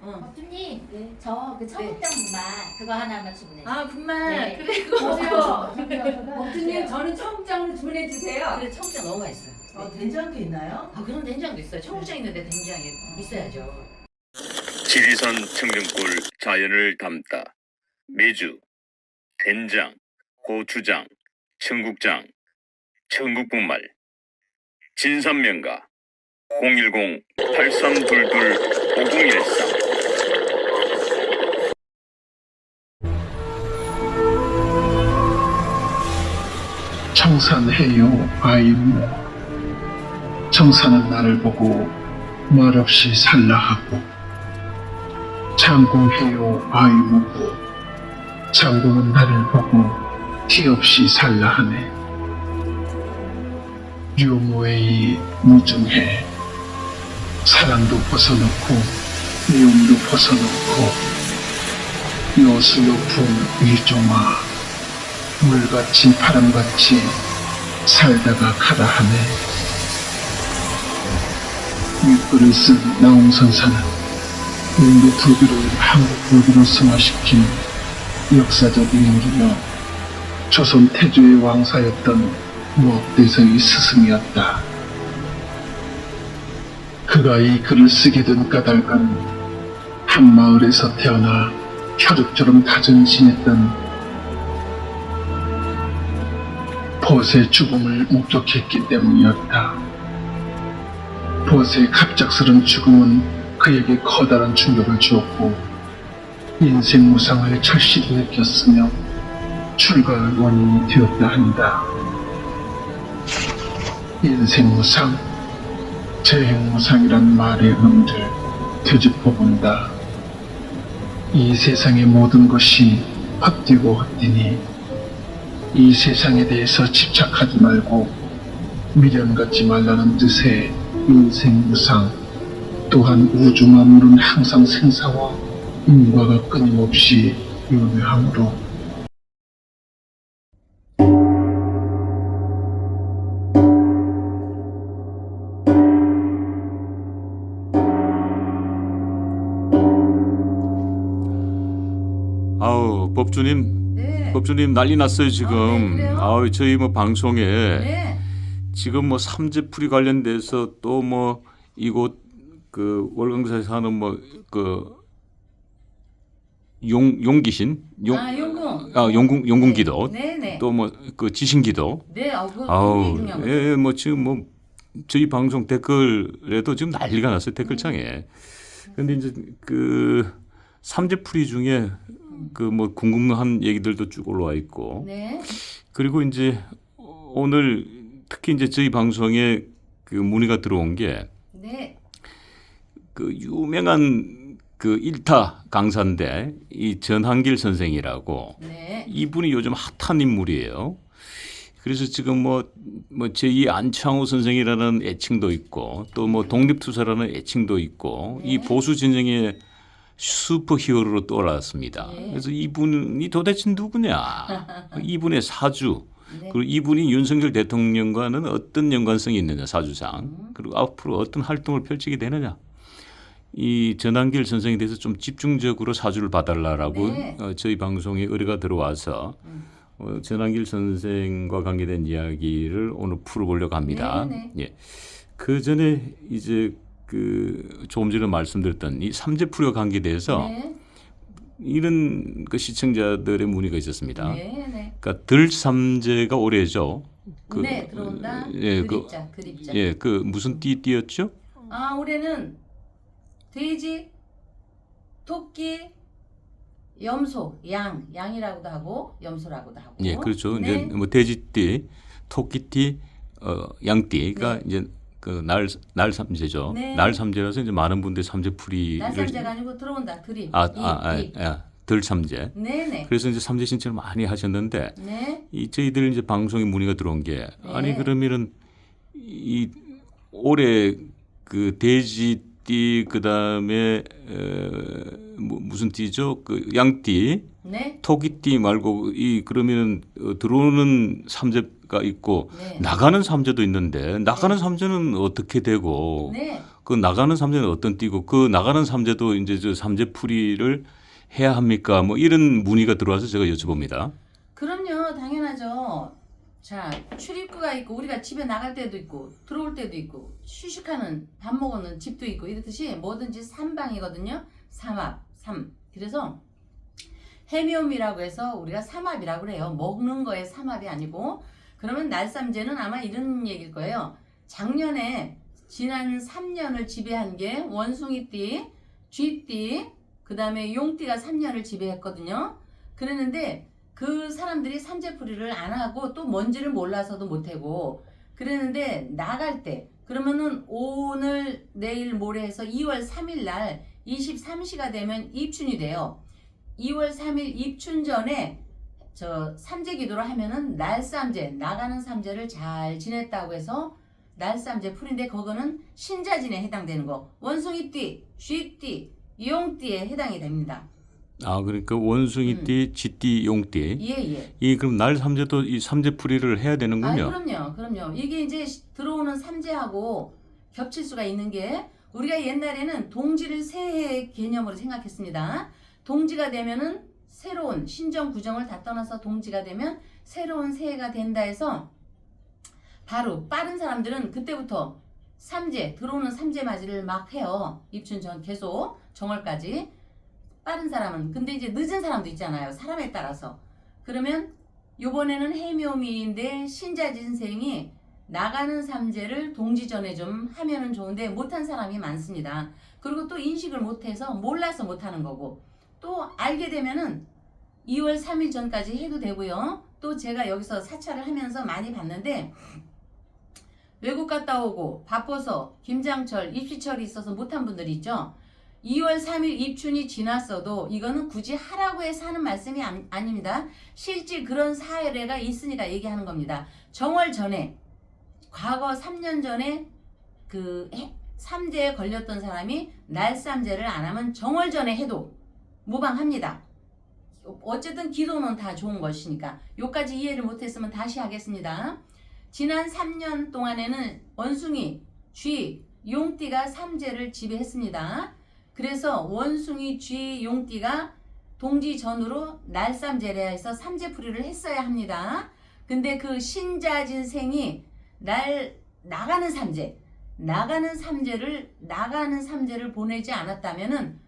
법주님, 네. 저 그 청국장 분말 그거 하나만 주문해. 아 분말 네. 그리고 보세요. 법주님 저는 청국장으로 주문해 주세요. 그래 청국장 너무 맛있어. 된장도 있나요? 아 그럼 된장도 있어요. 청국장 있는데 된장이 있어야죠. 지리산 청정골 자연을 담다 메주, 된장, 고추장, 청국장, 청국분말 진산면가 010-8322-5013 청산해요 아이모. 청산은 나를 보고 말없이 살라하고, 창공해요 아이모고. 창공은 나를 보고 티없이 살라하네. 유모의 무중해. 사랑도 벗어놓고 미움도 벗어놓고 여수 높은 위종아. 물같이 바람같이 살다가 가라 하네. 윗그릇은 나홍선사는 인도 불교를 한국 불교로 승화시킨 역사적 인물이며 조선 태조의 왕사였던 무업대성의 스승이었다. 그가 이 글을 쓰게 된 까닭은 한 마을에서 태어나 혈육처럼 다전신했던 보세의 죽음을 목격했기 때문이었다. 보세의 갑작스런 죽음은 그에게 커다란 충격을 주었고 인생 무상을 절실히 느꼈으며 출가의 원인이 되었다 한다. 인생 무상, 재행 무상이란 말의 의미를 되짚어본다. 이 세상의 모든 것이 헛되고 헛되니 이 세상에 대해서 집착하지 말고 미련 갖지 말라는 뜻의 인생 무상, 또한 우주 만물은 항상 생사와 인과가 끊임없이 유효하므로 아우 법주님, 네. 법주님 난리 났어요 지금. 그래요? 아우 저희 뭐 방송에 네. 지금 뭐 삼재풀이 관련돼서 또 뭐 이곳 그 월광사에 사는 뭐 그 용귀신 용궁. 용궁기도 네네. 또 뭐 그 지신기도. 네. 그거 아우 굉장히 중요한 거죠. 예, 뭐 지금 뭐 저희 방송 댓글에도 지금 난리가 났어요 댓글창에. 근데 이제 그 삼재풀이 중에 그 뭐 궁금한 얘기들도 쭉 올라와 있고. 네. 그리고 이제 오늘 특히 이제 저희 방송에 그 문의가 들어온 게 네. 그 유명한 그 일타 강사인데 이 전한길 선생이라고 네. 이분이 요즘 핫한 인물이에요. 그래서 지금 뭐 제2 안창호 선생이라는 애칭도 있고 또 뭐 독립투사라는 애칭도 있고 이 보수 진영의 슈퍼 히어로로 떠올랐습니다. 네. 그래서 이분이 도대체 누구냐? 이분의 사주, 네. 그리고 이분이 윤석열 대통령과는 어떤 연관성이 있느냐 사주상, 그리고 앞으로 어떤 활동을 펼치게 되느냐. 이 전한길 선생에 대해서 좀 집중적으로 사주를 봐달라고 네. 저희 방송에 의뢰가 들어와서 전한길 선생과 관계된 이야기를 오늘 풀어보려고 합니다. 네, 예. 그 전에 이제 그 조금 전에 말씀드렸던 이 삼재풀이와 관계돼서 네. 이런 그 시청자들의 문의가 있었습니다. 네. 네. 그러니까 들삼재가 올해죠. 네. 들어온다. 예, 그립자. 예, 그 무슨 띠였죠? 아 올해는 돼지, 토끼, 염소, 양이라고도 하고 염소라고도 하고. 예, 그렇죠. 네. 이제 뭐 돼지띠, 토끼띠, 양띠가 네. 이제 그 날삼재죠. 네. 날삼재라서 이제 많은 분들이 삼재풀이를 날삼재가 아니고 들어온다. 드립. 입. 들삼재. 네네. 그래서 이제 삼재 신청을 많이 하셨는데 네. 이 저희들 이제 방송에 문의가 들어온 게 아니 네. 그러면은 이 올해 그 돼지띠 그다음에 무슨 띠죠? 그 양띠, 네. 토끼띠 말고 이 그러면은 들어오는 삼재가 있고 네. 나가는 삼재도 있는데 나가는 삼재는 어떻게 되고 네. 그 나가는 삼재는 어떤 띠고 그 나가는 삼재도 이제 저 삼재풀이를 해야 합니까? 뭐 이런 문의가 들어와서 제가 여쭤봅니다. 그럼요, 당연하죠. 자, 출입구가 있고 우리가 집에 나갈 때도 있고 들어올 때도 있고 휴식하는 밥 먹는 집도 있고 이렇듯이 뭐든지 삼방이거든요. 삼합, 삼. 그래서 해묘미라고 해서 우리가 삼합이라고 그래요. 먹는 거에 삼합이 아니고. 그러면 날삼재는 아마 이런 얘기일 거예요. 작년에 지난 3년을 지배한 게 원숭이띠, 쥐띠, 그 다음에 용띠가 3년을 지배했거든요. 그랬는데 그 사람들이 삼재풀이를 안 하고 또 뭔지를 몰라서도 못하고 그랬는데 나갈 때 그러면은 오늘 내일 모레 해서 2월 3일 날 23시가 되면 입춘이 돼요. 2월 3일 입춘 전에 저 삼재 기도를 하면은 날삼재 나가는 삼재를 잘 지냈다고 해서 날삼재 풀인데 그거는 신자진에 해당되는 거 원숭이띠, 쥐띠, 용띠에 해당이 됩니다. 아 그러니까 원숭이띠, 쥐띠, 용띠. 예예. 이 그럼 날 삼재도 이 삼재풀이를 해야 되는군요. 그럼요. 이게 이제 들어오는 삼재하고 겹칠 수가 있는 게 우리가 옛날에는 동지를 새해 개념으로 생각했습니다. 동지가 되면은 새로운 신정 구정을 다 떠나서 동지가 되면 새로운 새해가 된다 해서 바로 빠른 사람들은 그때부터 삼재 들어오는 삼재 맞이를 막 해요. 입춘 전 계속 정월까지. 빠른 사람은 근데 이제 늦은 사람도 있잖아요. 사람에 따라서. 그러면 요번에는 해묘미인데 신자진생이 나가는 삼재를 동지 전에 좀 하면은 좋은데 못한 사람이 많습니다. 그리고 또 인식을 못해서 몰라서 못하는 거고 또 알게 되면은 2월 3일 전까지 해도 되고요. 또 제가 여기서 사찰을 하면서 많이 봤는데 외국 갔다 오고 바빠서 김장철 입시철이 있어서 못한 분들이 있죠. 2월 3일 입춘이 지났어도 이거는 굳이 하라고 해서 하는 말씀이 아닙니다. 실제 그런 사례가 있으니까 얘기하는 겁니다. 정월 전에 과거 3년 전에 그 삼재에 걸렸던 사람이 날삼재를 안 하면 정월 전에 해도 무방합니다. 어쨌든 기도는 다 좋은 것이니까 요까지 이해를 못했으면 다시 하겠습니다. 지난 3년 동안에는 원숭이, 쥐, 용띠가 삼재를 지배했습니다. 그래서 원숭이, 쥐, 용띠가 동지 전후로 날삼재라 해서 삼재풀이를 했어야 합니다. 근데 그 신자진생이 나가는 삼재를 보내지 않았다면은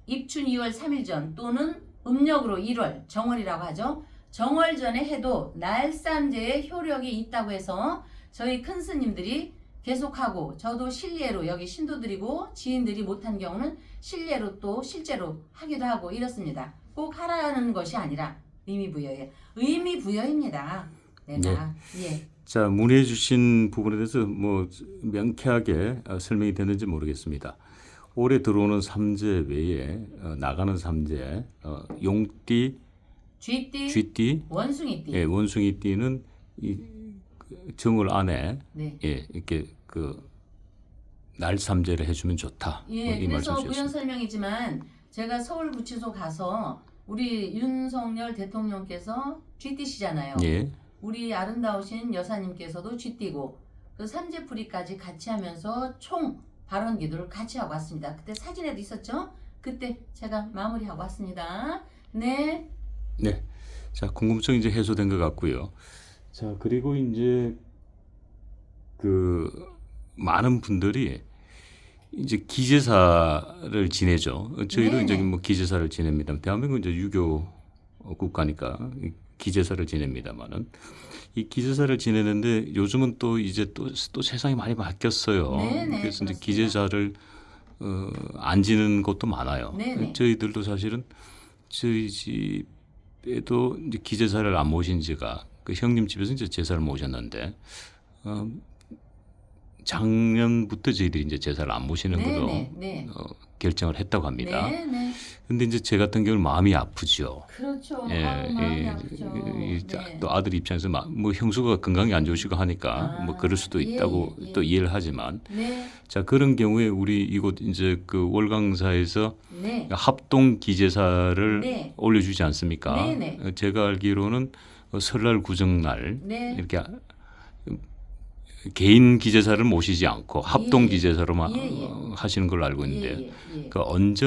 입춘 2월 3일 전 또는 음력으로 1월 정월이라고 하죠. 정월 전에 해도 날삼재의 효력이 있다고 해서 저희 큰 스님들이 계속하고 저도 실례로 여기 신도들이고 지인들이 못한 경우는 실례로 또 실제로 하기도 하고 이렇습니다. 꼭 하라는 것이 아니라 의미부여예요. 의미부여입니다. 내가 예. 자 문의해 주신 부분에 대해서 뭐 명쾌하게 설명이 되는지 모르겠습니다. 올해 들어오는 삼재 외에 나가는 삼재 용띠, 쥐띠, 원숭이띠. 예, 원숭이띠는 이 정월 안에 네. 예, 이렇게 그 날삼재를 해주면 좋다. 예, 이 그래서 말씀 부연 주셨습니다. 설명이지만 제가 서울구치소 가서 우리 윤석열 대통령께서 쥐띠시잖아요. 예, 우리 아름다우신 여사님께서도 쥐띠고 그 삼재풀이까지 같이 하면서 총 발언 기도를 같이 하고 왔습니다. 그때 사진에도 있었죠? 그때 제가 마무리하고 왔습니다. 네. 네. 자 궁금증 이제 해소된 것 같고요. 자 그리고 이제 그 많은 분들이 이제 기제사를 지내죠. 저희도 네네. 이제 뭐 기제사를 지냅니다. 대한민국은 이제 유교 국가니까 기제사를 지냅니다만은 이 기제사를 지내는데 요즘은 또 이제 또 세상이 많이 바뀌었어요. 네네, 그래서 이제 그렇습니다. 기제사를 안 지는 곳도 많아요. 네네. 저희들도 사실은 저희 집에도 이제 기제사를 안 모신 지가 그 형님 집에서 이제 제사를 모셨는데 작년부터 저희들이 이제 제사를 안 모시는 걸로 네. 결정을 했다고 합니다. 네. 근데 이제 제 같은 경우는 마음이 아프죠. 그렇죠. 예, 마음이 아프죠. 네. 또 아들 입장에서 뭐 형수가 건강이 안 좋으시고 하니까 뭐 그럴 수도 있다고 예. 또 이해를 하지만 네. 자 그런 경우에 우리 이곳 이제 그 월강사에서 네. 합동 기제사를 네. 올려주지 않습니까? 네네. 제가 알기로는 설날 구정날 네. 이렇게 개인 기재사를 모시지 않고 합동 예. 기재사로만 예. 하시는 걸로 알고 있는데 예. 그 언제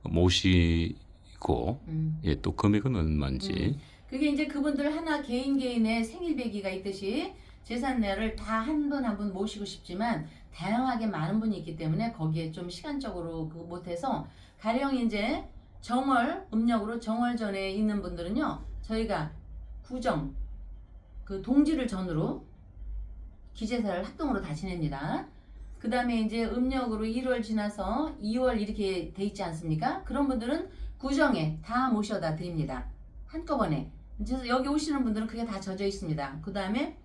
모시고 예, 또 금액은 얼마인지 그게 이제 그분들 하나 개인의 생일배기가 있듯이 제삿날을 다 한 분 한 분 모시고 싶지만 다양하게 많은 분이 있기 때문에 거기에 좀 시간적으로 그 못해서 가령 이제 정월 음력으로 정월전에 있는 분들은요 저희가 구정 그 동지를 전후로 기제사를 합동으로 다 지냅니다. 그 다음에 이제 음력으로 1월 지나서 2월 이렇게 돼 있지 않습니까? 그런 분들은 구정에 다 모셔다 드립니다. 한꺼번에. 그래서 여기 오시는 분들은 그게 다 젖어 있습니다. 그 다음에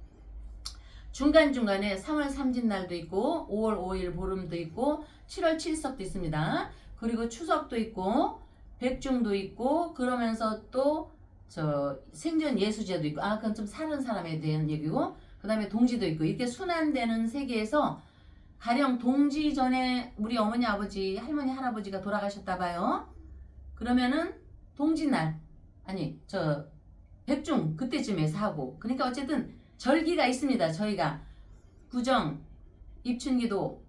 중간중간에 3월 삼진날도 있고 5월 5일 보름도 있고 7월 7석도 있습니다. 그리고 추석도 있고 백중도 있고 그러면서 또 저 생전 예수제도 있고 그건 좀 사는 사람에 대한 얘기고 그 다음에 동지도 있고 이렇게 순환되는 세계에서 가령 동지 전에 우리 어머니 아버지 할머니 할아버지가 돌아가셨다 봐요. 그러면은 동지날 아니 저 백중 그때쯤에서 하고 그러니까 어쨌든 절기가 있습니다. 저희가 구정, 입춘기도,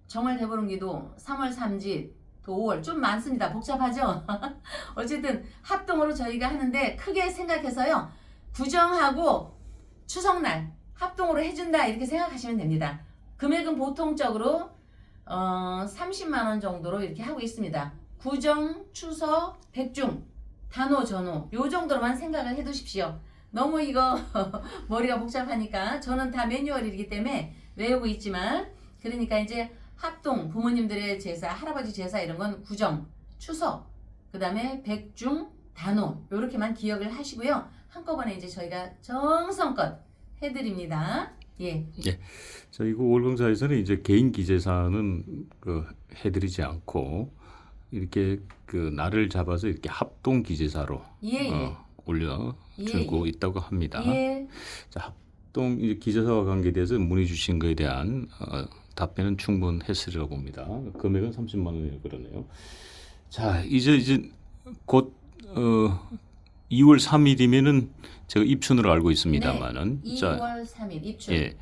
정월 대보름기도, 3월 삼짓, 또 5월 좀 많습니다. 복잡하죠? 어쨌든 합동으로 저희가 하는데 크게 생각해서요. 구정하고 추석날 합동으로 해준다 이렇게 생각하시면 됩니다. 금액은 보통적으로 30만 원 정도로 이렇게 하고 있습니다. 구정, 추석, 백중, 단오, 전오 요 정도로만 생각을 해두십시오. 너무 이거 머리가 복잡하니까 저는 다 매뉴얼이기 때문에 외우고 있지만 그러니까 이제 합동 부모님들의 제사, 할아버지 제사 이런 건 구정, 추석, 그 다음에 백중, 단오 요렇게만 기억을 하시고요. 한꺼번에 이제 저희가 정성껏 해드립니다. 예. 저희 그 월봉사에서는 이제 개인 기재사는 그 해드리지 않고 이렇게 그 날을 잡아서 이렇게 합동 기재사로 올려주고 있다고 합니다. 예. 자, 합동 기재사와 관계돼서 문의 주신 것에 대한 답변은 충분했으리라고 봅니다. 금액은 30만 원이라고 그러네요. 자, 이제 곧 2월 3일이면은 제가 입춘으로 알고 있습니다만은 네, 2월 3일 입춘. 예.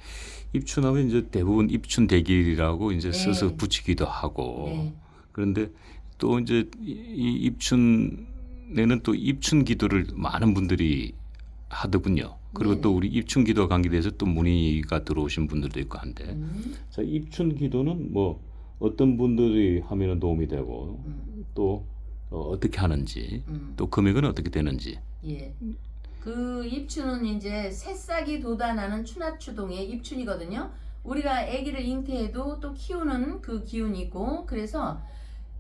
입춘하면 이제 대부분 입춘 대길이라고 이제 네. 써서 붙이기도 하고 네. 그런데 또 이제 이 입춘에는 또 입춘 기도를 많은 분들이 하더군요. 그리고 네네. 또 우리 입춘 기도와 관계돼서 또 문의가 들어오신 분들도 있고 한데 자, 입춘 기도는 뭐 어떤 분들이 하면 도움이 되고 또 어떻게 하는지 또 금액은 어떻게 되는지 예. 그 입춘은 이제 새싹이 돋아나는 추나추동의 입춘이거든요. 우리가 아기를 잉태해도 또 키우는 그 기운이 있고 그래서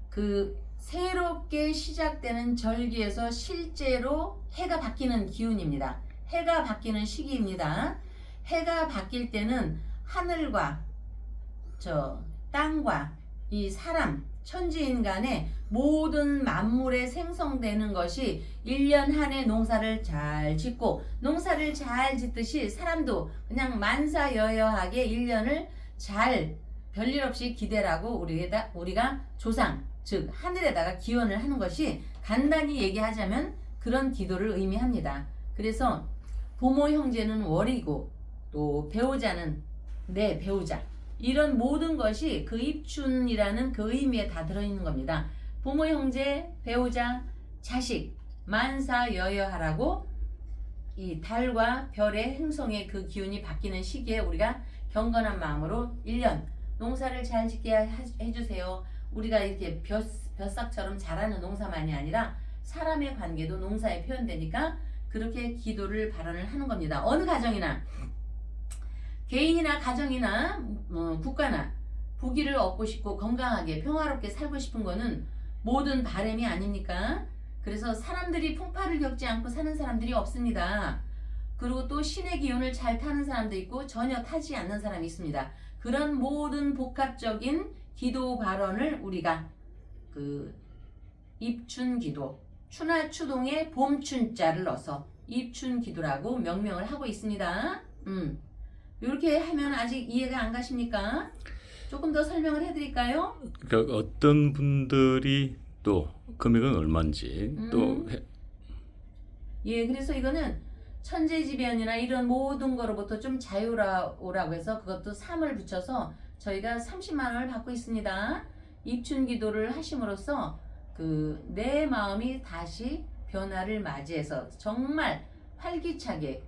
그 새롭게 시작되는 절기에서 실제로 해가 바뀌는 기운입니다. 해가 바뀌는 시기입니다. 해가 바뀔 때는 하늘과 저 땅과 이 사람 천지인 간의 모든 만물에 생성되는 것이 1년 한 해 농사를 잘 짓고 농사를 잘 짓듯이 사람도 그냥 만사여여하게 1년을 잘 별일 없이 기대라고 우리가 조상 즉 하늘에다가 기원을 하는 것이 간단히 얘기하자면 그런 기도를 의미합니다. 그래서 부모 형제는 월이고 또 배우자는 내 배우자 이런 모든 것이 그 입춘이라는 그 의미에 다 들어있는 겁니다. 부모 형제 배우자 자식 만사여여하라고 이 달과 별의 행성의 그 기운이 바뀌는 시기에 우리가 경건한 마음으로 1년 농사를 잘 짓게 해주세요. 우리가 이렇게 벼싹처럼 자라는 농사만이 아니라 사람의 관계도 농사에 표현되니까 그렇게 기도를 발언을 하는 겁니다. 어느 가정이나 개인이나 가정이나 국가나 부귀를 얻고 싶고 건강하게 평화롭게 살고 싶은 거는 모든 바람이 아닙니까? 그래서 사람들이 풍파를 겪지 않고 사는 사람들이 없습니다. 그리고 또 신의 기운을 잘 타는 사람도 있고 전혀 타지 않는 사람이 있습니다. 그런 모든 복합적인 기도 발언을 우리가 그 입춘기도 추나추동에 봄춘자를 넣어서 입춘기도라고 명명을 하고 있습니다. 이렇게 하면 아직 이해가 안 가십니까? 조금 더 설명을 해드릴까요? 그러니까 어떤 분들이 또 금액은 얼마인지 또 예, 그래서 이거는 천재지변이나 이런 모든 거로부터 좀 자유로우라고 해서 그것도 3을 붙여서 저희가 30만 원을 받고 있습니다. 입춘기도를 하심으로써 내 마음이 다시 변화를 맞이해서 정말 활기차게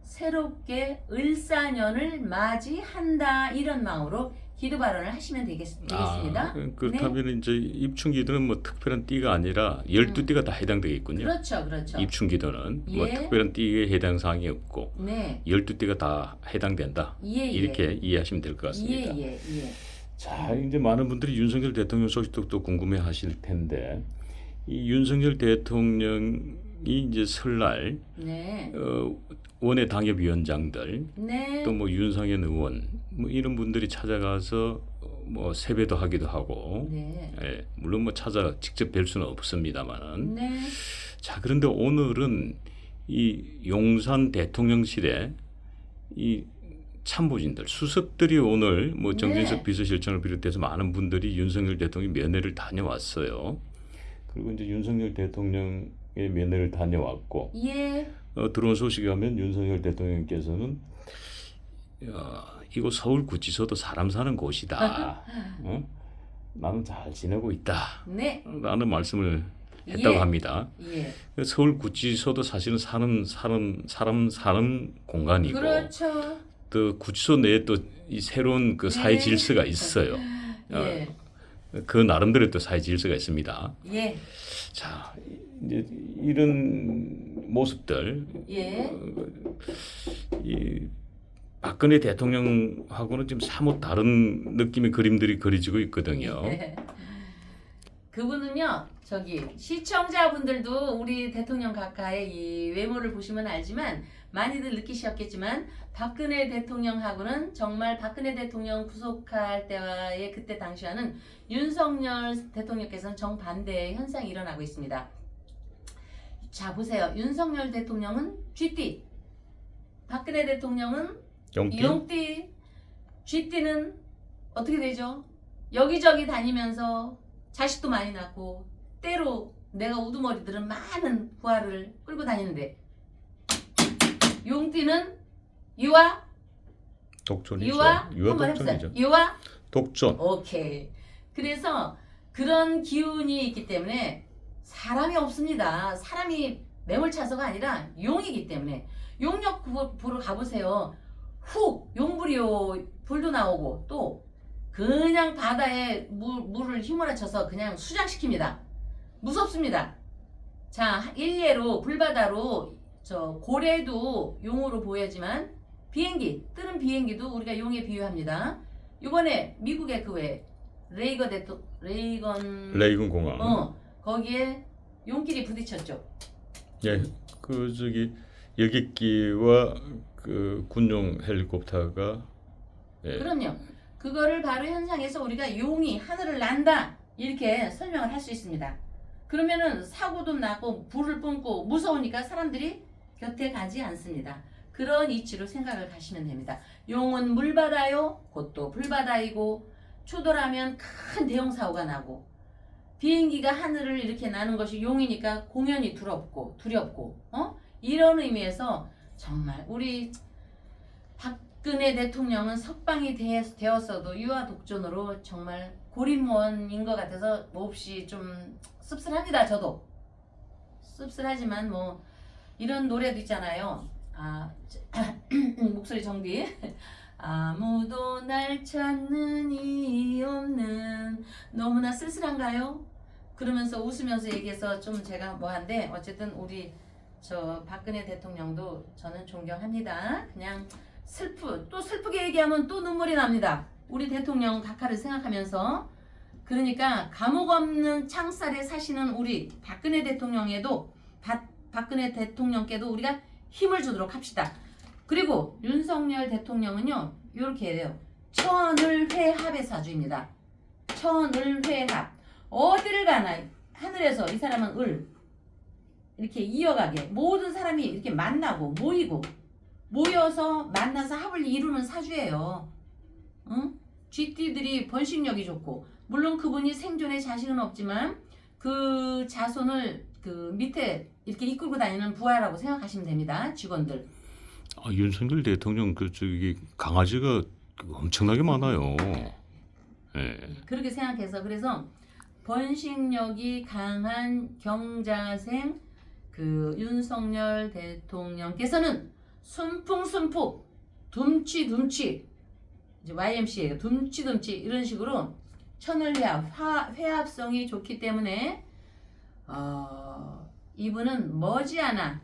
새롭게 을사년을 맞이한다, 이런 마음으로 기도 발언을 하시면 되겠습니다. 그렇다면 이제 입춘기도는 뭐 특별한 띠가 아니라 12띠가 다 해당되겠군요. 그렇죠, 그렇죠. 입춘기도는 뭐 예. 특별한 띠에 해당 사항이 없고 네, 12띠가 다 해당된다. 예, 이렇게 이해하시면 될 것 같습니다. 예. 자, 이제 많은 분들이 윤석열 대통령 소식도 또 궁금해 하실 텐데, 이 윤석열 대통령이 이제 설날 네, 원외 당협위원장들 네, 또 뭐 윤상현 의원 뭐 이런 분들이 찾아가서 뭐 세배도 하기도 하고, 네, 예, 물론 뭐 찾아 직접 뵐 수는 없습니다만은. 네. 자, 그런데 오늘은 이 용산 대통령실에 이 참모진들, 수석들이 오늘 뭐 정진석 네. 비서실장을 비롯해서 많은 분들이 윤석열 대통령 면회를 다녀왔어요. 그리고 이제 윤석열 대통령의 면회를 다녀왔고, 예, 들어온 소식에 하면 윤석열 대통령께서는 이곳 서울구치소도 사람 사는 곳이다. 나는 잘 지내고 있다. 네, 라는 말씀을 했다고 예. 합니다. 예. 서울구치소도 사실은 사람 사는 공간이고, 그렇죠. 또 구치소 내에 또 이 새로운 그 사회 네. 질서가 있어요. 예, 그 나름대로 또 사회 질서가 있습니다. 예, 자, 이제 이런 모습들, 예. 이 박근혜 대통령하고는 지금 사뭇 다른 느낌의 그림들이 그려지고 있거든요. 예. 그분은요, 시청자분들도 우리 대통령 각하의 이 외모를 보시면 알지만 많이들 느끼셨겠지만 박근혜 대통령하고는 정말 박근혜 대통령 구속할 때와의 그때 당시와는 윤석열 대통령께서는 정반대의 현상이 일어나고 있습니다. 자, 보세요. 윤석열 대통령은 쥐띠, 박근혜 대통령은 용띠? 용띠. 쥐띠는 어떻게 되죠? 여기저기 다니면서 자식도 많이 낳고, 때로 내가 우두머리들은 많은 부하를 끌고 다니는데, 용띠는 유아, 독존이죠. 유아 한번 독존이죠. 해보세요. 유아, 독존. 오케이. 그래서 그런 기운이 있기 때문에 사람이 없습니다. 사람이 매몰차서가 아니라 용이기 때문에 용역 보러 가보세요. 훅 용불이요 불도 나오고, 또 그냥 바다에 물을 휘몰아쳐서 그냥 수장시킵니다. 무섭습니다. 자, 일례로 불바다로 고래도 용으로 보여지만 비행기, 뜨는 비행기도 우리가 용에 비유합니다. 이번에 미국의 레이건 공항. 거기에 용끼리 부딪혔죠. 예, 여객기와 그 군용 헬리콥터가, 예. 그럼요. 그거를 바로 현상에서 우리가 용이 하늘을 난다, 이렇게 설명을 할 수 있습니다. 그러면은 사고도 나고 불을 뿜고 무서우니까 사람들이 곁에 가지 않습니다. 그런 이치로 생각을 하시면 됩니다. 용은 물바다요, 곧또 불바다이고, 추돌하면 큰 대형 사고가 나고, 비행기가 하늘을 이렇게 나는 것이 용이니까 공연이 두렵고 이런 의미에서 정말 우리 박근혜 대통령은 석방이 되었어도 유아 독존으로 정말 고립원인 것 같아서 몹시 좀 씁쓸합니다. 저도 씁쓸하지만 뭐 이런 노래도 있잖아요. 목소리 정비. 아무도 날 찾는 이 없는. 너무나 쓸쓸한가요? 그러면서 웃으면서 얘기해서 좀 제가 뭐한데, 어쨌든 우리 박근혜 대통령도 저는 존경합니다. 그냥 또 슬프게 얘기하면 또 눈물이 납니다. 우리 대통령 각하를 생각하면서. 그러니까 감옥 없는 창살에 사시는 우리 박근혜 대통령에도 박근혜 대통령께도 우리가 힘을 주도록 합시다. 그리고 윤석열 대통령은요, 이렇게 해요. 천을회합의 사주입니다. 천을회합. 어디를 가나 하늘에서 이 사람은 이렇게 이어가게 모든 사람이 이렇게 만나고 모여서 만나서 합을 이루는 사주예요. 응? 쥐띠들이 번식력이 좋고, 물론 그분이 생존에 자신은 없지만 그 자손을 그 밑에 이렇게 이끌고 다니는 부하라고 생각하시면 됩니다. 직원들. 윤석열 대통령 그 저기 강아지가 엄청나게 많아요. 예. 그렇게 생각해서 그래서 번식력이 강한 경자생 그 윤석열 대통령께서는 순풍순풍 둠치둠치 이제 YMCA예요. 둠치둠치 이런 식으로 회합성이 좋기 때문에 이분은 머지않아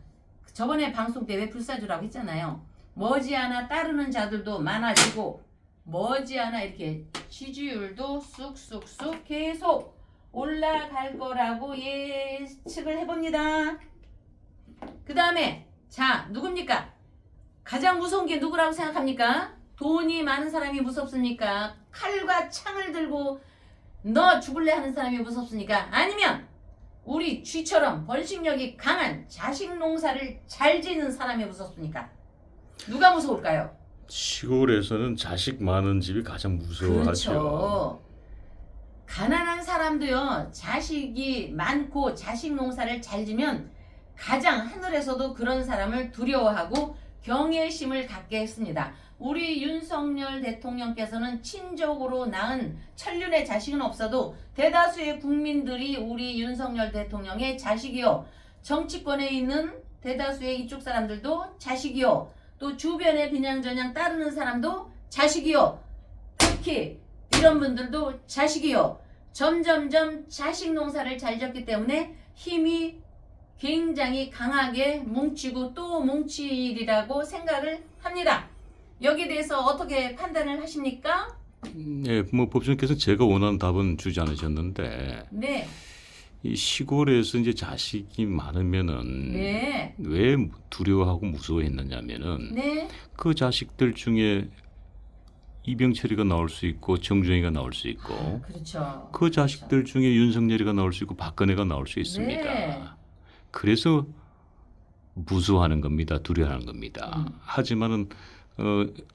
저번에 방송 때 왜 불사조라고 했잖아요. 머지않아 따르는 자들도 많아지고 머지않아 이렇게 지지율도 쑥쑥쑥 계속 올라갈 거라고 예측을 해봅니다. 그 다음에 자 누굽니까? 가장 무서운 게 누구라고 생각합니까? 돈이 많은 사람이 무섭습니까? 칼과 창을 들고 너 죽을래 하는 사람이 무섭습니까? 아니면 우리 쥐처럼 번식력이 강한 자식 농사를 잘 지는 사람이 무섭습니까? 누가 무서울까요? 시골에서는 자식 많은 집이 가장 무서워하죠. 그렇죠. 가난한 사람도요 자식이 많고 자식 농사를 잘 지면 가장 하늘에서도 그런 사람을 두려워하고 경외심을 갖게 했습니다. 우리 윤석열 대통령께서는 친족으로 낳은 천륜의 자식은 없어도 대다수의 국민들이 우리 윤석열 대통령의 자식이요. 정치권에 있는 대다수의 이쪽 사람들도 자식이요. 또 주변에 그냥저냥 따르는 사람도 자식이요. 특히 이런 분들도 자식이요. 점점점 자식 농사를 잘 졌기 때문에 힘이 굉장히 강하게 뭉치고 또 뭉치리라고 생각을 합니다. 여기에 대해서 어떻게 판단을 하십니까? 네, 뭐 법조인께서 제가 원하는 답은 주지 않으셨는데 네. 이 시골에서 이제 자식이 많으면은 네. 왜 두려워하고 무서워했느냐면은 네. 그 자식들 중에 이병철이가 나올 수 있고 정주영이가 나올 수 있고 그렇죠. 그 자식들 중에 윤석열이가 나올 수 있고 박근혜가 나올 수 있습니다. 네. 그래서 무서워하는 겁니다. 두려워하는 겁니다. 하지만은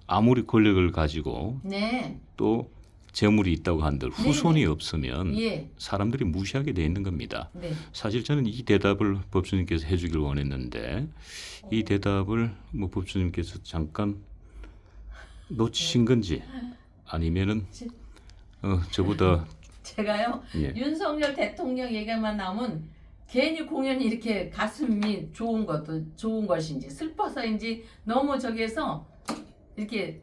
아무리 권력을 가지고 네. 또 재물이 있다고 한들 후손이 없으면 예. 사람들이 무시하게 돼 있는 겁니다. 네. 사실 저는 이 대답을 법수님께서 해주길 원했는데 이 대답을 뭐 법수님께서 잠깐 놓치신 건지 아니면은 저보다 제가요. 예. 윤석열 대통령 얘기만 나오면 괜히 공연이 이렇게 가슴이 좋은 것인지 슬퍼서인지 너무 저기에서 이렇게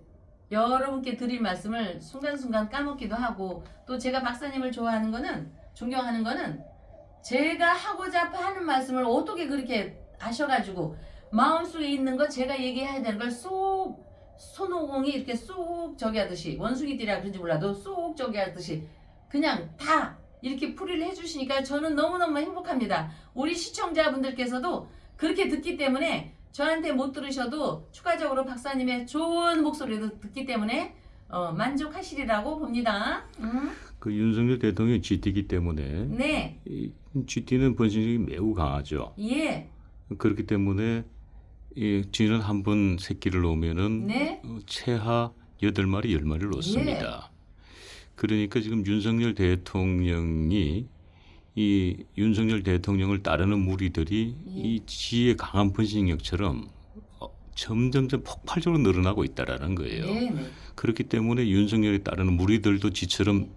여러분께 드릴 말씀을 순간순간 까먹기도 하고 또 제가 박사님을 좋아하는 거는 존경하는 거는 제가 하고자 하는 말씀을 어떻게 그렇게 아셔가지고 마음속에 있는 거 제가 얘기해야 되는 걸 쏙 손오공이 이렇게 쏙 저기 하듯이 원숭이띠라 그런지 몰라도 쏙 저기 하듯이 그냥 다 이렇게 풀이를 해주시니까 저는 너무너무 행복합니다. 우리 시청자분들께서도 그렇게 듣기 때문에 저한테 못 들으셔도 추가적으로 박사님의 좋은 목소리도 듣기 때문에 만족하시리라고 봅니다. 그 윤석열 대통령이 GT이기 때문에 네. 이 GT는 번식력이 매우 강하죠. 예. 그렇기 때문에 이 쥐는 한 번 새끼를 놓으면은 네. 최하 8마리, 10마리를 놓습니다. 그러니까 지금 윤석열 대통령이 이 윤석열 대통령을 따르는 무리들이 이 쥐의 강한 번식력처럼 점점점 폭발적으로 늘어나고 있다라는 거예요. 네. 네. 그렇기 때문에 윤석열에 따르는 무리들도 쥐처럼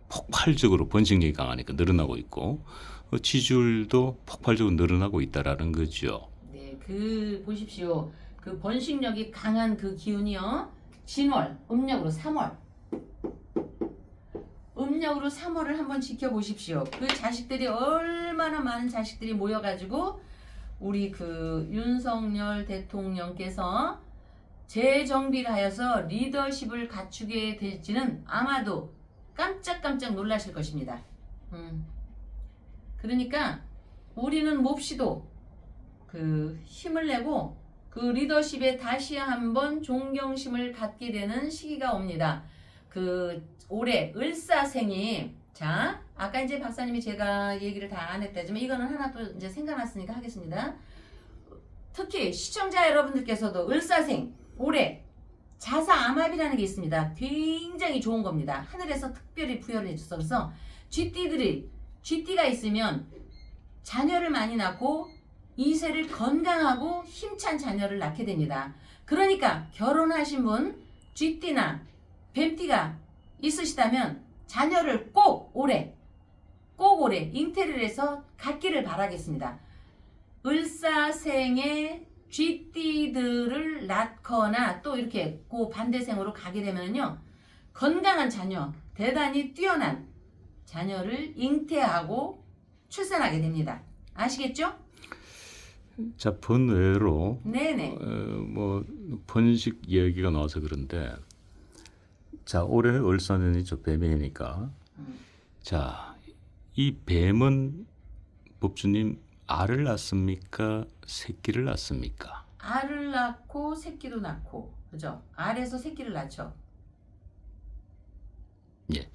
폭발적으로 번식력이 강하니까 늘어나고 있고 지지율도 폭발적으로 늘어나고 있다라는 거죠. 네. 보십시오. 그 번식력이 강한 그 기운이요. 진월, 음력으로 3월. 음력으로 3월을 한번 지켜보십시오. 그 자식들이 얼마나 많은 자식들이 모여가지고 우리 그 윤석열 대통령께서 재정비를 하여서 리더십을 갖추게 될지는 아마도 깜짝깜짝 놀라실 것입니다. 그러니까 우리는 몹시도 그 힘을 내고 그 리더십에 다시 한번 존경심을 갖게 되는 시기가 옵니다. 그 올해 을사생이 자 아까 이제 박사님이 제가 얘기를 다 안 했다지만 이거는 하나 또 이제 생각났으니까 하겠습니다. 특히 시청자 여러분들께서도 을사생 올해 자사암합이라는 게 있습니다. 굉장히 좋은 겁니다. 하늘에서 특별히 부여를 해줘서 그래서 쥐띠가 있으면 자녀를 많이 낳고 2세를 건강하고 힘찬 자녀를 낳게 됩니다. 그러니까 결혼하신 분 쥐띠나 뱀띠가 있으시다면 자녀를 꼭 올해 잉태를 해서 갖기를 바라겠습니다. 을사생의 쥐띠들을 낳거나 또 이렇게 그 반대생으로 가게 되면요, 건강한 자녀, 대단히 뛰어난 자녀를 잉태하고 출산하게 됩니다. 아시겠죠? 자, 번외로 네네. 뭐 번식 얘기가 나와서 그런데, 자, 올해는 을사년이죠. 뱀의 해니까. 자, 이 뱀은 법주님 알을 낳습니까? 새끼를 낳습니까? 알을 낳고 새끼도 낳고, 그죠? 알에서 새끼를 낳죠. 예.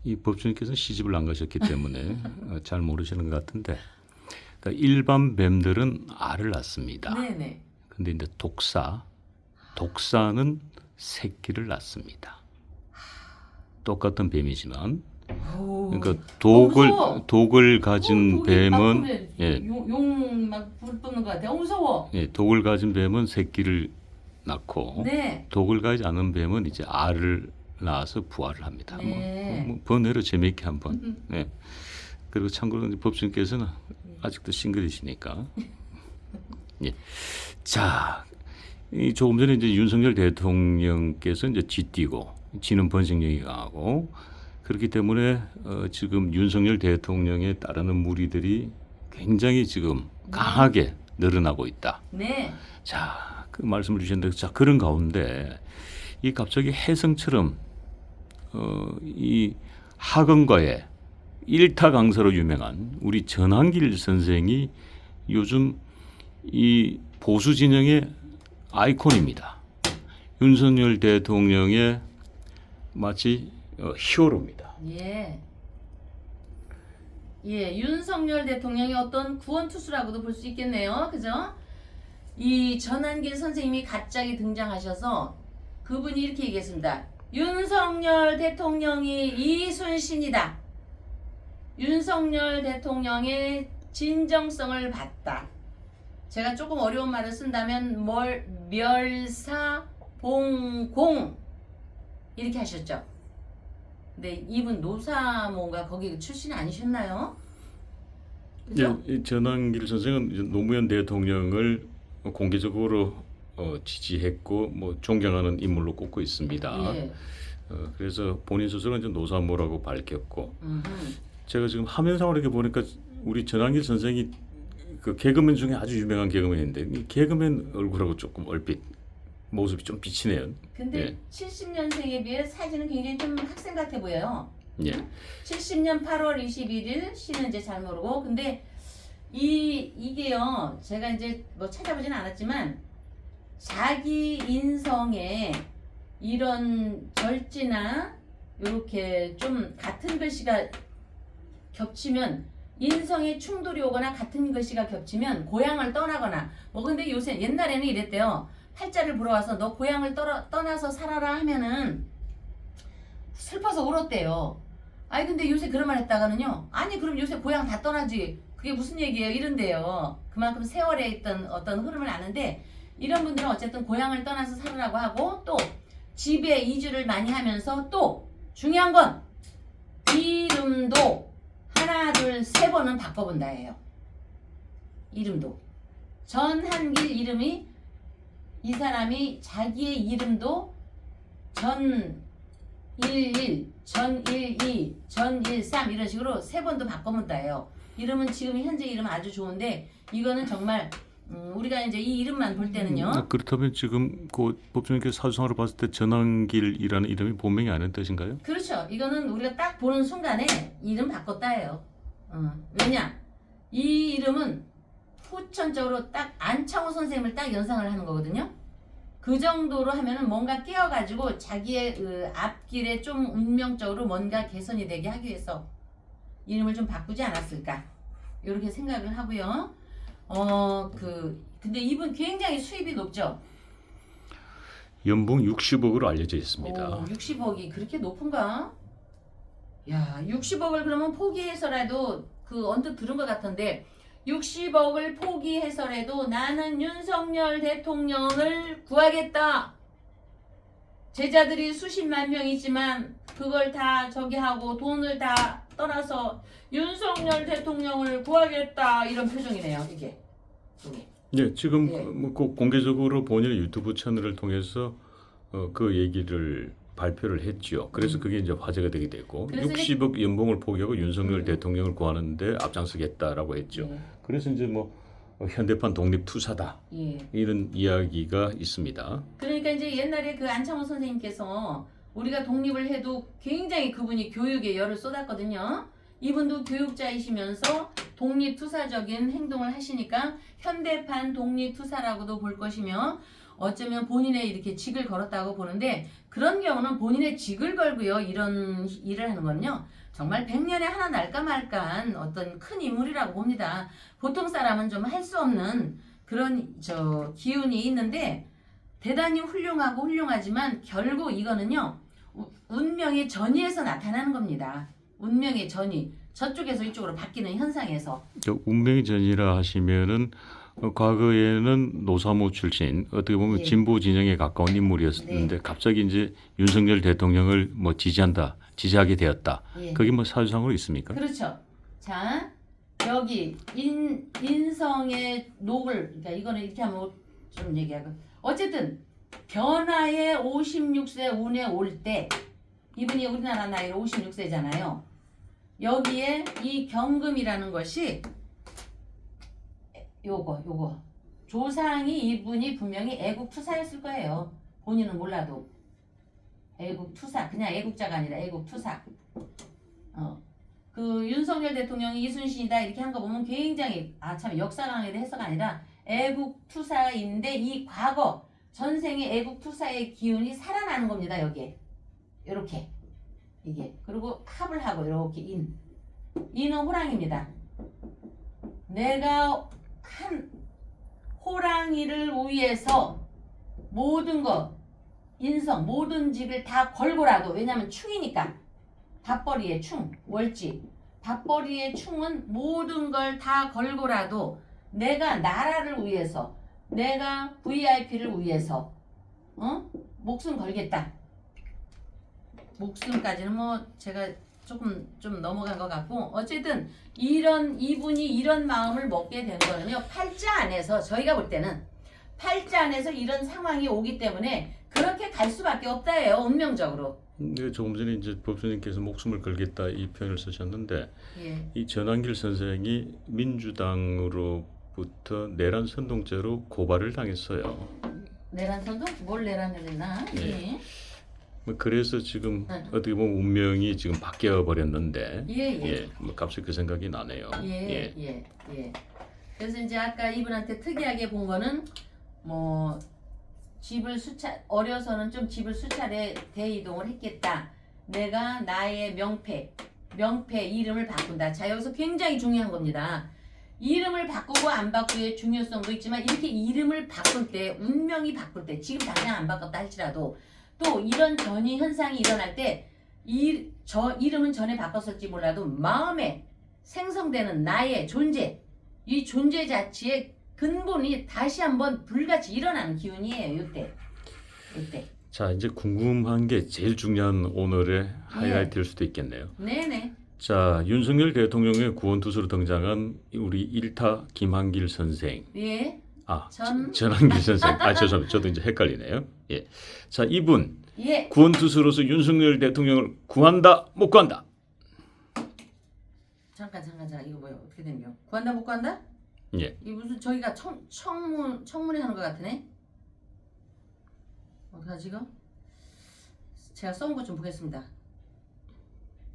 이 법주님께서는 시집을 안 가셨기 때문에 잘 모르시는 것 같은데, 그러니까 일반 뱀들은 알을 낳습니다. 네네. 근데 이제 독사는 새끼를 낳습니다. 똑같은 뱀이지만, 오. 그러니까 무서워. 독을 가진 독이 막 뱀은 그래. 용막 불 뿜는 것 같아. 무서워. 예, 독을 가진 뱀은 새끼를 낳고, 네. 독을 가지지 않은 뱀은 이제 알을 낳아서 부화를 합니다. 네. 뭐 번외로 재미있게 한번. 네. 그리고 참고로 이제 법주님께서는 아직도 싱글이시니까. 예. 자, 이 조금 전에 이제 윤석열 대통령께서 이제 쥐띠고 쥐는 번식력이 강하고, 그렇기 때문에 지금 윤석열 대통령에 따르는 무리들이 굉장히 지금 강하게 늘어나고 있다. 네. 자, 그 말씀을 주셨는데, 자, 그런 가운데 이 갑자기 혜성처럼 이 학원가의 일타 강사로 유명한 우리 전한길 선생이 요즘 이 보수 진영의 아이콘입니다. 윤석열 대통령의 마치 히어로입니다. 예. 예, 윤석열 대통령의 어떤 구원투수라고도 볼 수 있겠네요. 그죠? 이 전한길 선생님이 갑자기 등장하셔서 그분이 이렇게 얘기했습니다. 윤석열 대통령이 이순신이다. 윤석열 대통령의 진정성을 봤다. 제가 조금 어려운 말을 쓴다면 멸사봉공 이렇게 하셨죠. 근데 이분 노사모가 거기 출신이 아니셨나요? 그죠? 예, 이 전한길 선생은 이제 노무현 대통령을 공개적으로 지지했고 뭐 존경하는 인물로 꼽고 있습니다. 예. 그래서 본인 스스로 이제 노사모라고 밝혔고, 음흠. 제가 지금 화면상으로 이렇게 보니까 우리 전한길 선생이 그 개그맨 중에 아주 유명한 개그맨인데, 이 개그맨 얼굴하고 조금 얼핏 모습이 좀 비치네요. 근데 예. 70년생에 비해 사진은 굉장히 좀 학생 같아 보여요. 예. 70년 8월 21일 시는 이제 잘 모르고, 근데 이게요, 제가 이제 뭐 찾아보진 않았지만 자기 인성에 이런 절지나 이렇게 좀 같은 글씨가 겹치면, 인성에 충돌이 오거나 같은 글씨가 겹치면 고향을 떠나거나 뭐, 근데 요새 옛날에는 이랬대요. 팔자를 불어와서 너 고향을 떠나서 살아라 하면은 슬퍼서 울었대요. 아니 근데 요새 그런 말 했다가는요, 아니 그럼 요새 고향 다 떠나지 그게 무슨 얘기예요 이런데요. 그만큼 세월에 있던 어떤 흐름을 아는데, 이런 분들은 어쨌든 고향을 떠나서 살으라고 하고, 또 집에 이주를 많이 하면서, 또 중요한 건 이름도 하나 둘 세 번은 바꿔본다예요. 이름도 전한길 이름이, 이 사람이 자기의 이름도 전11, 전12, 전13 이런 식으로 세 번도 바꿔본다예요. 이름은 지금 현재 이름 아주 좋은데, 이거는 정말 우리가 이제 이 이름만 볼 때는요. 그렇다면 지금 그 법조님께서 사주상으로 봤을 때 전한길이라는 이름이 본명이 아닌 뜻인가요? 그렇죠. 이거는 우리가 딱 보는 순간에 이름 바꿨다예요. 왜냐? 이 이름은 후천적으로 딱 안창호 선생님을 딱 연상을 하는 거거든요. 그 정도로 하면은 뭔가 깨어가지고 자기의 그 앞길에 좀 운명적으로 뭔가 개선이 되게 하기 위해서 이름을 좀 바꾸지 않았을까, 이렇게 생각을 하고요. 근데 이분 굉장히 수입이 높죠. 연봉 60억으로 알려져 있습니다. 60억이 그렇게 높은가? 야, 60억을 그러면 포기해서라도 그 언뜻 들은 것 같은데, 60억을 포기해서라도 나는 윤석열 대통령을 구하겠다. 제자들이 수십만 명이지만 그걸 다 저기 하고 돈을 다 떠나서 윤석열 대통령을 구하겠다 이런 표정이네요. 이게. 예, 지금 예. 꼭 공개적으로 본인의 유튜브 채널을 통해서 그 얘기를 발표를 했죠. 그래서 그게 이제 화제가 되게 되고 그래서 60억 연봉을 포기하고 윤석열 대통령을 구하는데 앞장서겠다라고 했죠. 예. 그래서 이제 뭐 현대판 독립 투사다 예. 이런 이야기가 있습니다. 그러니까 이제 옛날에 그 안창호 선생님께서 우리가 독립을 해도 굉장히 그분이 교육에 열을 쏟았거든요. 이분도 교육자이시면서 독립투사적인 행동을 하시니까 현대판 독립투사라고도 볼 것이며 어쩌면 본인의 이렇게 직을 걸었다고 보는데 그런 경우는 본인의 직을 걸고요. 이런 일을 하는 건요. 정말 100년에 하나 날까 말까한 어떤 큰 인물이라고 봅니다. 보통 사람은 좀 할 수 없는 그런 기운이 있는데 대단히 훌륭하고 훌륭하지만 결국 이거는요. 운명의 전이에서 나타나는 겁니다. 운명의 전이 저쪽에서 이쪽으로 바뀌는 현상에서 운명의 전이라 하시면은 과거에는 노사모 출신 어떻게 보면 예. 진보 진영에 가까운 인물이었는데 네. 갑자기 이제 윤석열 대통령을 뭐 지지하게 되었다. 예. 그게 뭐 사실상으로 있습니까? 그렇죠. 자 여기 인성의 녹을 그러니까 이거는 이렇게 하면 좀 얘기하고 어쨌든 변화의 56세 운에 올 때 이분이 우리나라 나이로 56세잖아요. 여기에 이 경금이라는 것이 요거 조상이 이분이 분명히 애국투사였을 거예요. 본인은 몰라도 애국투사 그냥 애국자가 아니라 애국투사. 그 윤석열 대통령이 이순신이다 이렇게 한 거 보면 굉장히 참 역사 강의를 해서가 아니라 애국투사인데 이 과거 전생의 애국투사의 기운이 살아나는 겁니다. 여기에 이렇게 이게 그리고 합을 하고 이렇게 인은 호랑이입니다. 내가 한 호랑이를 위해서 모든 것 인성 모든 직을 다 걸고라도 왜냐면 충이니까 밥벌이의 충 월지 밥벌이의 충은 모든 걸 다 걸고라도 내가 나라를 위해서 내가 VIP를 위해서 목숨 걸겠다. 목숨까지는 뭐 제가 조금 좀 넘어간 것 같고 어쨌든 이분이 이런 마음을 먹게 된 거는요 팔자 안에서 저희가 볼 때는 팔자 안에서 이런 상황이 오기 때문에 그렇게 갈 수밖에 없다예요 운명적으로. 네, 조금 전에 이제 법수님께서 목숨을 걸겠다 이 표현을 쓰셨는데 예. 이 전한길 선생이 민주당으로부터 내란 선동죄로 고발을 당했어요. 내란 선동? 뭘 내란을 했나? 네. 예. 뭐 그래서 지금 네. 어떻게 보면 운명이 지금 바뀌어 버렸는데 예. 뭐 갑자기 그 생각이 나네요. 예. 그래서 이제 아까 이분한테 특이하게 본 거는 뭐 집을 어려서는 좀 집을 수차례 대이동을 했겠다. 내가 나의 명패 이름을 바꾼다. 자 여기서 굉장히 중요한 겁니다. 이름을 바꾸고 안 바꾸의 중요성도 있지만 이렇게 이름을 바꿀 때 운명이 바꿀 때 지금 당장 안 바꿨다 할지라도 또 이런 전이 현상이 일어날 때 이름은 전에 바꿨을지 몰라도 마음에 생성되는 나의 존재 이 존재 자체의 근본이 다시 한번 불같이 일어나는 기운이에요. 이때. 자 이제 궁금한 게 제일 중요한 오늘의 하이라이트일 수도 있겠네요. 네네. 자 윤석열 대통령의 구원투수로 등장한 우리 일타 김한길 선생. 예. 전한길 선생. 죄송합니다. 저도 이제 헷갈리네요. 예. 자 이분 예. 구원투수로서 윤석열 대통령을 구한다 못 구한다. 잠깐 이거 뭐야 어떻게 된 거? 구한다 못 구한다? 예. 이 무슨 저희가 청문회 하는 것 같으네. 어떡하지 이거? 제가 써온 것 좀 보겠습니다.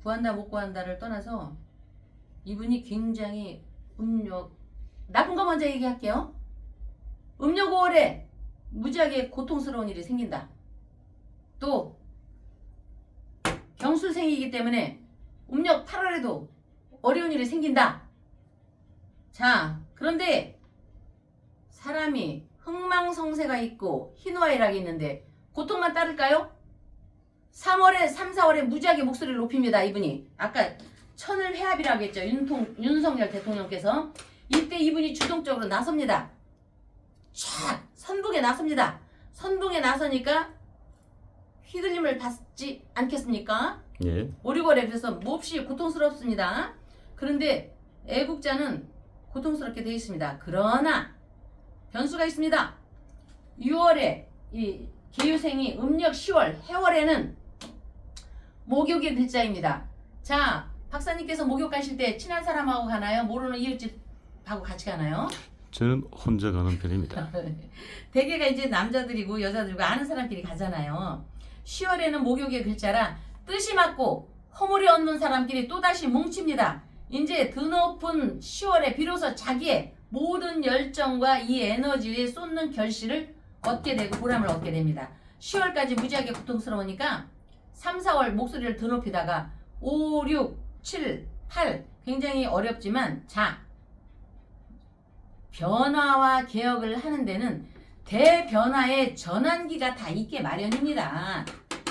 구한다 못 구한다를 떠나서 이분이 굉장히 나쁜 거 먼저 얘기할게요. 음력 5월에 무지하게 고통스러운 일이 생긴다. 또 경술생이기 때문에 음력 8월에도 어려운 일이 생긴다. 자 그런데 사람이 흥망성쇠가 있고 희노애락이 있는데 고통만 따를까요? 3, 4월에 무지하게 목소리를 높입니다. 이분이 아까 천을 해압이라고 했죠. 윤석열 대통령께서 이때 이분이 주동적으로 나섭니다. 촥 선봉에 나섭니다. 선봉에 나서니까 휘둘림을 받지 않겠습니까? 예. 오리골에 그래서 몹시 고통스럽습니다. 그런데 애국자는 고통스럽게 되어 있습니다. 그러나 변수가 있습니다. 6월에 이 계유생이 음력 10월 해월에는 목욕의 글자입니다. 자, 박사님께서 목욕 가실 때 친한 사람하고 가나요? 모르는 이웃집하고 같이 가나요? 저는 혼자 가는 편입니다. 대개가 이제 남자들이고 여자들이고 아는 사람끼리 가잖아요. 10월에는 목욕의 글자라 뜻이 맞고 허물이 없는 사람끼리 또다시 뭉칩니다. 이제 드높은 10월에 비로소 자기의 모든 열정과 이 에너지에 쏟는 결실을 얻게 되고 보람을 얻게 됩니다. 10월까지 무지하게 고통스러우니까 3, 4월 목소리를 드높이다가 5, 6, 7, 8 굉장히 어렵지만 자, 변화와 개혁을 하는 데는 대변화의 전환기가 다 있게 마련입니다.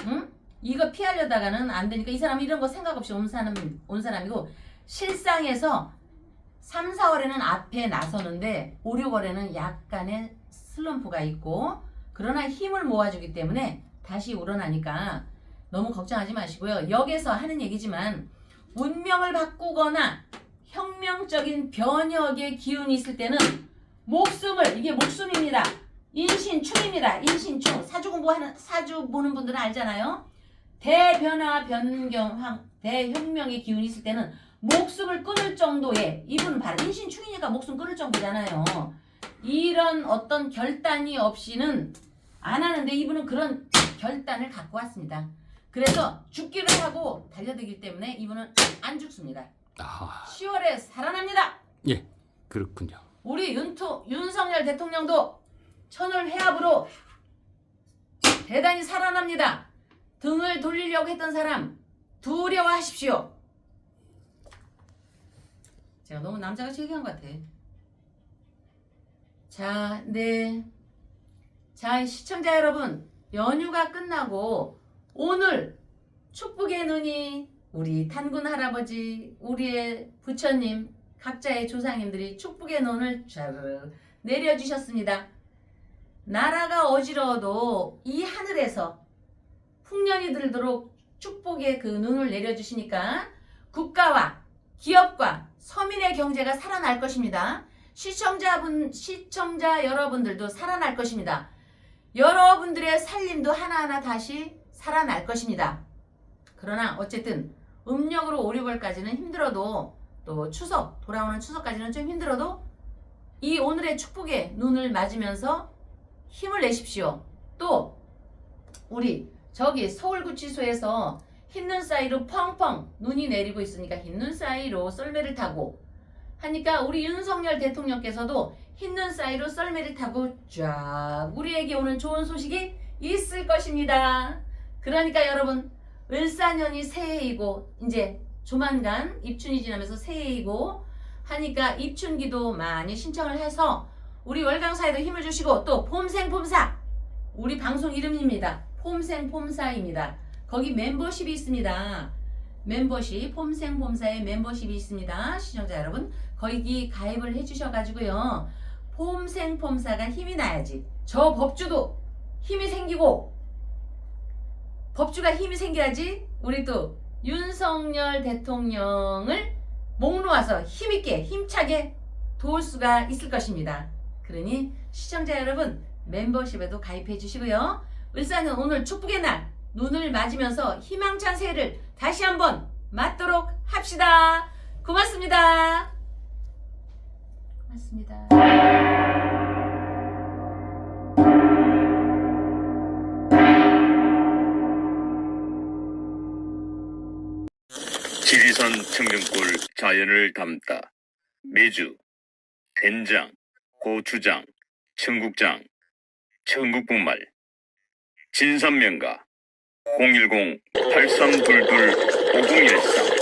응? 이거 피하려다가는 안 되니까 이 사람이 이런 거 생각 없이 온 사람이고 실상에서 3, 4월에는 앞에 나서는데 5, 6월에는 약간의 슬럼프가 있고 그러나 힘을 모아주기 때문에 다시 우러나니까 너무 걱정하지 마시고요. 여기서 하는 얘기지만 운명을 바꾸거나 혁명적인 변혁의 기운이 있을 때는 목숨을 이게 목숨입니다. 인신충입니다. 인신충. 사주 공부하는 사주 보는 분들은 알잖아요. 대변화 변경 대혁명의 기운이 있을 때는 목숨을 끊을 정도의 이분은 바로 인신충이니까 목숨 끊을 정도잖아요. 이런 어떤 결단이 없이는 안 하는데 이분은 그런 결단을 갖고 왔습니다. 그래서 죽기를 하고 달려들기 때문에 이분은 안 죽습니다. 10월에 살아납니다. 예, 그렇군요. 우리 윤석열 대통령도 천을 해압으로 대단히 살아납니다. 등을 돌리려고 했던 사람 두려워하십시오. 제가 너무 남자같이 얘기한 것 같아. 자, 네. 자, 시청자 여러분, 연휴가 끝나고 오늘 축복의 눈이 우리 탄군 할아버지, 우리의 부처님, 각자의 조상님들이 축복의 눈을 쫙 내려주셨습니다. 나라가 어지러워도 이 하늘에서 풍년이 들도록 축복의 그 눈을 내려주시니까 국가와 기업과 서민의 경제가 살아날 것입니다. 시청자 여러분들도 살아날 것입니다. 여러분들의 살림도 하나하나 다시 살아날 것입니다. 그러나 어쨌든 음력으로 5, 6월까지는 힘들어도 또 추석, 돌아오는 추석까지는 좀 힘들어도 이 오늘의 축복의 눈을 맞으면서 힘을 내십시오. 또 우리 저기 서울구치소에서 흰눈 사이로 펑펑 눈이 내리고 있으니까 흰눈 사이로 썰매를 타고 하니까 우리 윤석열 대통령께서도 흰눈 사이로 썰매를 타고 쫙 우리에게 오는 좋은 소식이 있을 것입니다. 그러니까 여러분 을사년이 새해이고 이제 조만간 입춘이 지나면서 새해이고 하니까 입춘기도 많이 신청을 해서 우리 월강사에도 힘을 주시고 또 폼생폼사 우리 방송 이름입니다. 폼생폼사입니다. 거기 멤버십이 있습니다. 멤버십 폼생폼사의 멤버십이 있습니다. 시청자 여러분 거기 가입을 해주셔가지고요. 폼생폼사가 힘이 나야지 저 법주도 힘이 생기고 법주가 힘이 생겨야지 우리 또 윤석열 대통령을 목 놓아서 힘있게 힘차게 도울 수가 있을 것입니다. 그러니 시청자 여러분 멤버십에도 가입해 주시고요. 을사는 오늘 축복의 날 눈을 맞으면서 희망찬 새해를 다시 한번 맞도록 합시다. 고맙습니다. 고맙습니다. 지리산 청정골 자연을 담다. 매주 된장, 고추장, 청국장, 청국분말, 진산명가 010-8322-5013